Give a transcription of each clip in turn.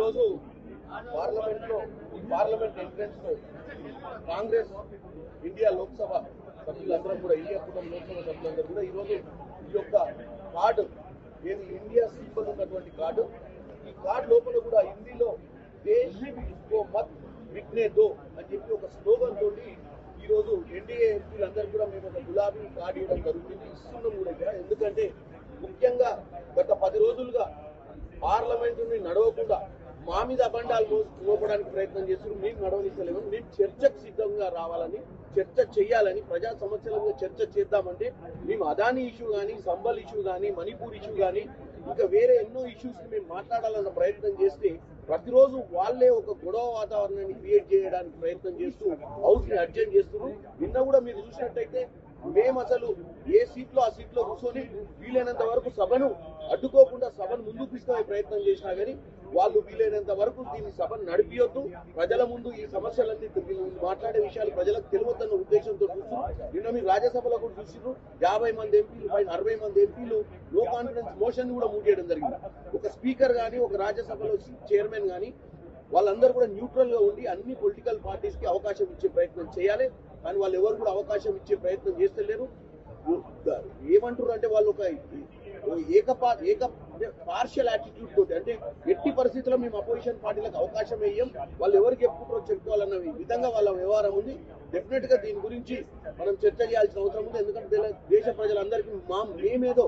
ఈరోజు పార్లమెంట్లో ఈ పార్లమెంట్ ఎంట్రెన్స్ లో కాంగ్రెస్ ఇండియా లోక్సభ సభ్యులందరూ కూడా ఇండియా కుటుంబ లోక్సభ సభ్యులందరూ కూడా ఈరోజు ఈ యొక్క కార్డు ఏది ఇండియా సింబల్ ఉన్నటువంటి కార్డు, ఈ కార్డు లోపల కూడా హిందీలో దేశ్ కో మత్ బిక్నే దో అని చెప్పి ఒక స్లోగన్ తోటి ఈరోజు ఎన్డీఏ ఎంపీలందరూ కూడా మేము ఒక గులాబీ కార్డు ఇవ్వడం జరుగుతుంది, ఇస్తున్నాం కూడా ఇక్కడ. ఎందుకంటే ముఖ్యంగా గత 10 రోజులుగా పార్లమెంటుని నడవకుండా మా మీద అబండాలు మోపడానికి ప్రయత్నం చేస్తున్నారు. మేము నడవనిస్తలేము. మేము చర్చకు సిద్ధంగా రావాలని, చర్చ చేయాలని, ప్రజా సమస్యల మీద చర్చ చేద్దామంటే మేము అదానీ ఇష్యూ కానీ, సంబల్ ఇష్యూ కానీ, మణిపూర్ ఇష్యూ కానీ, ఇంకా వేరే ఎన్నో ఇష్యూస్ మేము మాట్లాడాలన్న ప్రయత్నం చేస్తే ప్రతిరోజు వాళ్ళే ఒక గొడవ వాతావరణాన్ని క్రియేట్ చేయడానికి ప్రయత్నం చేస్తూ హౌస్ ని అడ్జెంట్ చేస్తున్నారు. నిన్న కూడా మీరు చూసినట్టయితే మేము అసలు ఏ సీట్లో ఆ సీట్లో కూర్చొని వీలైనంత వరకు సభను అడ్డుకోకుండా సభను ముందుకు తీసుకునే ప్రయత్నం చేసినా కానీ వాళ్ళు వీలైనంత వరకు దీన్ని సభను నడిపియొద్దు, ప్రజల ముందు ఈ సమస్యలన్నీ మాట్లాడే విషయాలు ప్రజలకు తెలియవద్దన్న ఉద్దేశంతో చూస్తున్నారు. నిన్న మీరు రాజ్యసభలో కూడా చూసినారు, 50 మంది ఎంపీలు పైన 60 మంది ఎంపీలు నో కాన్ఫిడెన్స్ మోషన్ కూడా మూవ్ చేయడం జరిగింది. ఒక స్పీకర్ కానీ, ఒక రాజ్యసభలో చైర్మన్ కానీ వాళ్ళందరూ కూడా న్యూట్రల్ గా ఉండి అన్ని పొలిటికల్ పార్టీస్ కి అవకాశం ఇచ్చే ప్రయత్నం చేయాలి. కానీ వాళ్ళు ఎవరు కూడా అవకాశం ఇచ్చే ప్రయత్నం చేస్తలేరు. ఏమంటారు అంటే వాళ్ళు ఒక పార్షియల్ యాటిట్యూడ్ తోటి, అంటే ఎట్టి పరిస్థితుల్లో మేము అపోజిషన్ పార్టీలకు అవకాశం వేయం, వాళ్ళు ఎవరికి చెప్పుకుంటారో చెప్పుకోవాలన్న విధంగా వాళ్ళ వ్యవహారం ఉంది. డెఫినెట్ గా దీని గురించి మనం చర్చ చేయాల్సిన అవసరం ఉంది. ఎందుకంటే దేశ ప్రజలందరికీ మేమేదో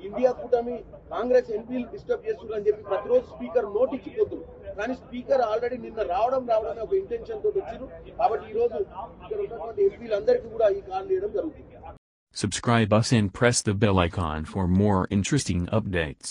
ఇండియా కూటమి కాంగ్రెస్ ఎంపీలు డిస్టర్బ్ చేస్తున్నారని చెప్పి ప్రతిరోజు స్పీకర్ నోటిచ్చిపోతున్నారు. కానీ స్పీకర్ ఆల్రెడీ నిన్న రావడమే ఒక ఇంటెన్షన్ తోటి వచ్చారు. కాబట్టి ఈ రోజు ఇక్కడ ఉన్నటువంటి ఎంపీలందరికీ కూడా ఈ కాల్ చేయడం జరుగుతుంది. Subscribe us and press the bell icon for more interesting updates.